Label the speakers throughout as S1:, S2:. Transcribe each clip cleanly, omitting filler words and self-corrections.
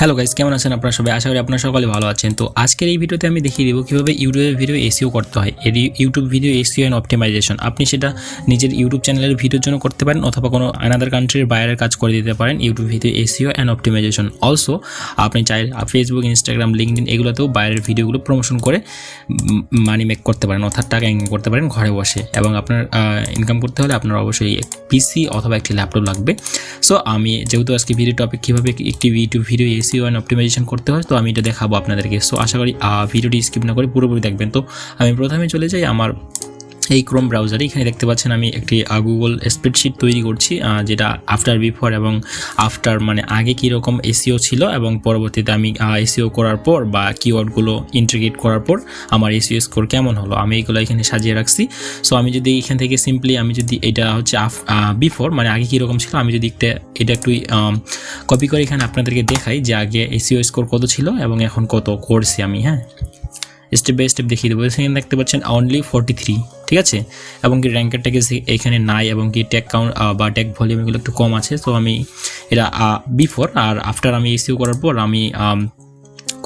S1: Hello guys, কেমন আছেন আপনারা সবাই? আশা করি আপনারা সকলে ভালো আছেন। তো আজকের এই ভিডিওতে আমি দেখিয়ে দেবো কীভাবে ইউটিউবের ভিডিও এসইও করতে হয়। এর YouTube video SEO and optimization আপনি সেটা নিজের ইউটিউব চ্যানেলের ভিডিওর জন্য করতে পারেন অথবা কোনো আনাদার কান্ট্রির বাইরের কাজ করে দিতে পারেন। YouTube video SEO and optimization also আপনি চাইলে ফেসবুক, ইনস্টাগ্রাম, লিঙ্কডইন এগুলোতেও বাইরের ভিডিওগুলো প্রমোশন করে মানি মেক করতে পারেন অর্থাৎ টাকা ইনকাম করতে পারেন ঘরে বসে। এবং আপনার ইনকাম করতে হলে আপনার অবশ্যই পিসি অথবা একটি ল্যাপটপ লাগবে। সো আমি যেহেতু আজকে ভিডিও টপিক কীভাবে একটি YouTube video SEO and optimization করতে হয়, তো আমি এটা দেখাবো আপনাদেরকে। সো আশা করি ভিডিওটি স্কিপ না করে পুরোপুরি দেখবেন। তো আমি প্রথমে চলে যাই আমার এই ক্রোম ব্রাউজারে। এখানে দেখতে পাচ্ছেন আমি একটি গুগল স্প্রেডশিট তৈরি করছি, যেটা আফটার বিফোর এবং আফটার মানে আগে কীরকম এসইও ছিল এবং পরবর্তীতে আমি এসইও করার পর বা কিওয়ার্ডগুলো ইন্টিগ্রেট করার পর আমার এসইও স্কোর কেমন হলো আমি এইগুলো এখানে সাজিয়ে রাখছি। সো আমি যদি এখান থেকে সিম্পলি আমি যদি এটা হচ্ছে বিফোর মানে আগে কীরকম ছিল, আমি যদি এটা একটু কপি করে এখানে আপনাদেরকে দেখাই যে আগে এসইও স্কোর কত ছিল এবং এখন কত করছি আমি। হ্যাঁ, স্টেপ বাই স্টেপ দেখিয়ে দেবো। সেখানে দেখতে পাচ্ছেন অনলি 43, ঠিক আছে, এবং কি র্যাঙ্কের ট্যাগ এখানে নাই এবং কি ট্যাগ কাউন্ট বা ট্যাগ ভলিউম এগুলো একটু কম আছে। তো আমি এটা বিফোর আর আফটার আমি এসইও করার পর আমি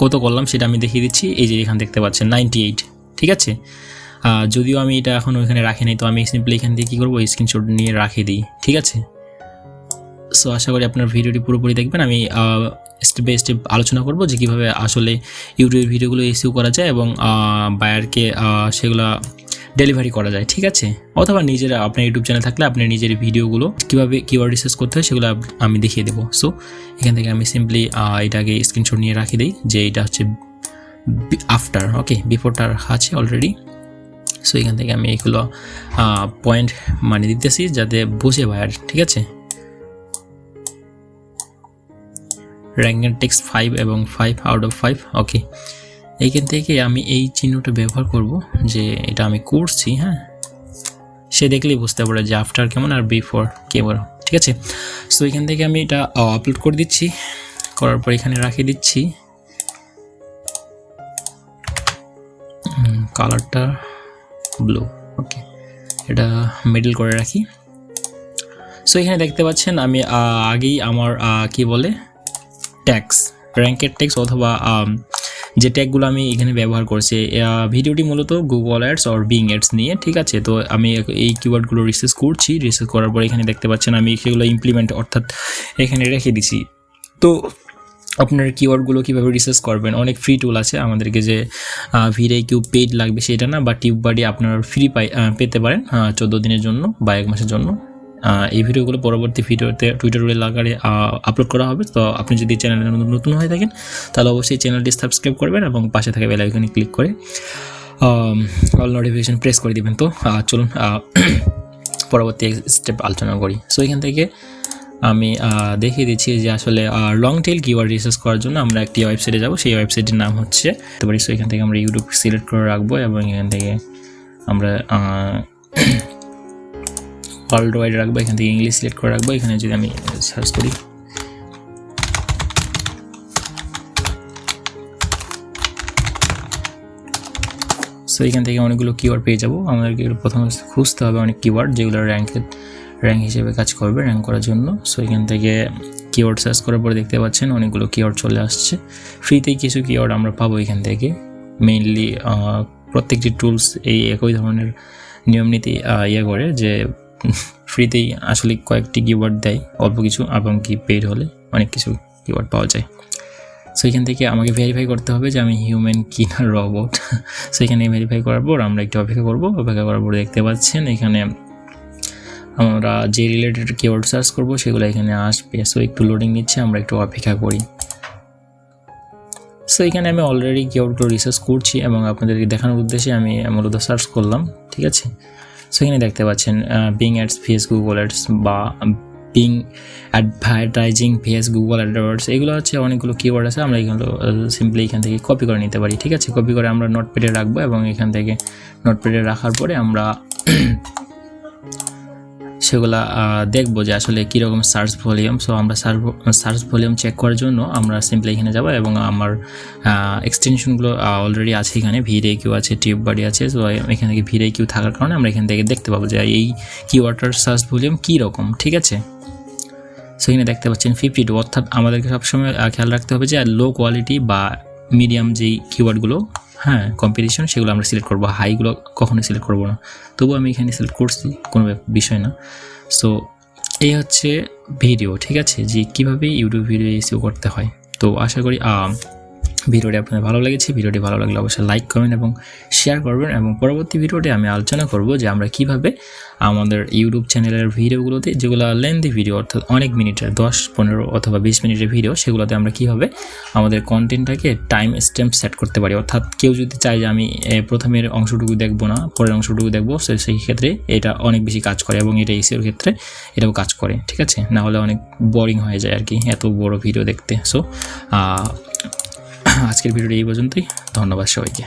S1: কত করলাম সেটা আমি দেখিয়ে দিচ্ছি। এই যে এখানে দেখতে পাচ্ছেন 98, ঠিক আছে। যদিও আমি এটা এখন ওইখানে রাখি নাই, তো আমি সিম্পলি এখান থেকে কী করবো, স্ক্রিনশট নিয়ে রাখে দিই, ঠিক আছে। সো আশা করি আপনার ভিডিওটি পুরোপুরি দেখবেন। আমি স্টেপ বাই স্টেপ আলোচনা করব যে কীভাবে আসলে ইউটিউবের ভিডিওগুলো এসইও করা যায় এবং বায়ারকে সেগুলো ডেলিভারি করা যায়, ঠিক আছে। অথবা নিজের আপনার ইউটিউব চ্যানেল থাকলে আপনি নিজের ভিডিওগুলো কীভাবে কিওয়ার্ড রিসার্চ করতে হয় সেগুলো আমি দেখিয়ে দেবো। সো এখান থেকে আমি সিম্পলি এটাকে স্ক্রিনশট নিয়ে রাখি দিই যে এটা হচ্ছে আফটার, ওকে, বিফোরটা রাখা আছে অলরেডি। সো এখান থেকে আমি এগুলো পয়েন্ট মানে দিতেছি যাতে বুঝে বায়ার, ঠিক আছে। র্যাঙ্কের টেক্সট 5 এবং 5 আউট অফ 5, ওকে। এইখান থেকে আমি এই চিহ্নটা ব্যবহার করব যে এটা আমি করছি। হ্যাঁ, সে দেখলেই বুঝতে পারে যে আফটার কেমন আর বিফোর কেমন, ঠিক আছে। সো এখান থেকে আমি এটা আপলোড করে দিচ্ছি, করার পর এখানে রাখি দিচ্ছি কালারটা ব্লু, ওকে, এটা মিডল করে রাখি। সো এখানে দেখতে পাচ্ছেন আমি আগেই আমার কি বলে ট্যাক্স, র্যাঙ্কের ট্যাক্স অথবা যে ট্যাগগুলো আমি এখানে ব্যবহার করছি। ভিডিওটি মূলত Google ads or being ads নিয়ে, ঠিক আছে। তো আমি এই কিওয়ার্ডগুলো রিসার্চ করছি, রিসার্চ করার পর এখানে দেখতে পাচ্ছেন আমি সেগুলো ইমপ্লিমেন্ট অর্থাৎ এখানে রেখে দিছি। তো আপনার কিওয়ার্ডগুলো কীভাবে রিসার্চ করবেন, অনেক ফ্রি টুল আছে আমাদেরকে, যে vidiq পেইড লাগবে সেটা না, বা টিউববাডি আপনার ফ্রি পেতে পারেন 14 দিনের জন্য বা 1 মাসের জন্য। এই ভিডিওগুলো পরবর্তী ভিডিওতে টুইটার রিল আকারে আপলোড করা হবে। তো আপনি যদি চ্যানেলে নতুন হয়ে থাকেন তাহলে অবশ্যই চ্যানেলটি সাবস্ক্রাইব করবেন এবং পাশে থাকা বেল আইকনে ক্লিক করে অল নোটিফিকেশন প্রেস করে দিবেন। তো চলুন পরবর্তী স্টেপ আলোচনা করি। সো এখান থেকে আমি দেখিয়ে দিচ্ছি যে আসলে লং টেল কিওয়ার্ড রিসার্চ করার জন্য আমরা একটি ওয়েবসাইটে যাব। সেই ওয়েবসাইটের নাম হচ্ছে সো এখান থেকে আমরা ইউটিউব সিলেক্ট করে রাখবো এবং এখান থেকে আমরা ওয়ার্ল্ড ওয়াইড রাখবো, এখান থেকে ইংলিশ সিলেক্ট করে রাখবো। এখানে যদি আমি সার্চ করি, সো এখান থেকে অনেকগুলো কিওয়ার্ড পেয়ে যাবো। আমাদেরকে প্রথমে খুঁজতে হবে অনেক কিওয়ার্ড যেগুলো র্যাঙ্ক হিসেবে কাজ করবে র্যাঙ্ক করার জন্য। সো এখান থেকে কিওয়ার্ড সার্চ করার পরে দেখতে পাচ্ছেন অনেকগুলো কিওয়ার্ড চলে আসছে। ফ্রিতেই কিছু কিওয়ার্ড আমরা পাবো এখান থেকে। মেইনলি প্রত্যেকটি টুলস এই একই ধরনের নিয়ম নীতি করে যে ফ্রিতেই আসলে কয়েকটি কিওয়ার্ড দেয় অল্প কিছু, এবং কি পেইড হলে অনেক কিছু কিওয়ার্ড পাওয়া যায়। সো এখান থেকে আমাকে ভেরিফাই করতে হবে যে আমি হিউম্যান কি না রোবট। সো এখানে ভেরিফাই করার পর আমরা একটু অপেক্ষা করবো। অপেক্ষা করার পর দেখতে পাচ্ছেন এখানে আমরা যে রিলেটেড কিওয়ার্ড সার্চ করবো সেগুলো এখানে আসবে। সো একটু লোডিং নিচ্ছে, আমরা একটু অপেক্ষা করি। সো এখানে আমি অলরেডি কিওয়ার্ডগুলো রিসার্চ করছি এবং আপনাদেরকে দেখানোর উদ্দেশ্যে আমি মূলত সার্চ করলাম, ঠিক আছে। সো এখানে দেখতে পাচ্ছেন Bing ads VS Google ads বা Bing advertising VS Google AdWords, এগুলো হচ্ছে অনেকগুলো কিওয়ার্ড আছে। আমরা এগুলো সিম্পলি এখান থেকে কপি করে নিতে পারি, ঠিক আছে। কপি করে আমরা নোটপ্যাডে রাখবো এবং এখান থেকে নোটপ্যাডে রাখার পরে আমরা সেগুলা দেখবো যে আসলে কীরকম সার্চ ভলিউম। সো আমরা সার্চ ভলিউম চেক করার জন্য আমরা সিম্পলি এখানে যাব এবং আমার এক্সটেনশনগুলো অলরেডি আছে, এখানে vidiq আছে, টিউববাডি আছে। সো এখান থেকে vidiq থাকার কারণে আমরা এখান থেকে দেখতে পাবো যে এই কিওয়ার্ডটার সার্চ ভলিউম কী রকম, ঠিক আছে। সো এখানে দেখতে পাচ্ছেন 52, অর্থাৎ আমাদেরকে সবসময় খেয়াল রাখতে হবে যে লো কোয়ালিটি বা মিডিয়াম যেই কিওয়ার্ডগুলো হ্যাঁ কম্পিটিশন সেগুলো আমরা সিলেক্ট করবো, হাইগুলো কখনোই সিলেক্ট করবো না। তবু আমি এখানে সিলেক্ট করছি, কোনো বিষয় না। সো এই হচ্ছে ভিডিও, ঠিক আছে, যে কীভাবে ইউটিউব ভিডিও এসইও করতে হয়। তো আশা করি ভিডিওটি আপনাদের ভালো লেগেছে। ভিডিওটি ভালো লাগলে অবশ্যই লাইক করবেন এবং শেয়ার করবেন, এবং পরবর্তী ভিডিওটি আমি আলোচনা করব যে আমরা কিভাবে আমাদের ইউটিউব চ্যানেলের ভিডিওগুলোতে, যেগুলো লেন্থি ভিডিও অর্থাৎ অনেক মিনিটের 10, 15 অথবা 20 মিনিটের ভিডিও, সেগুলোতে আমরা কিভাবে আমাদের কন্টেন্টটাকে টাইম স্ট্যাম্প সেট করতে পারি। অর্থাৎ কেউ যদি চায় যে আমি প্রথমের অংশটুকু দেখবো না, পরের অংশটুকু দেখবো, সেই ক্ষেত্রে এটা অনেক বেশি কাজ করে, এবং এটা এসইওর ক্ষেত্রে এটাও কাজ করে, ঠিক আছে। না হলে অনেক বোরিং হয়ে যায় আর কি এত বড় ভিডিও দেখতে। সো আজকের ভিডিওটি এই পর্যন্তই। ধন্যবাদ সবাইকে।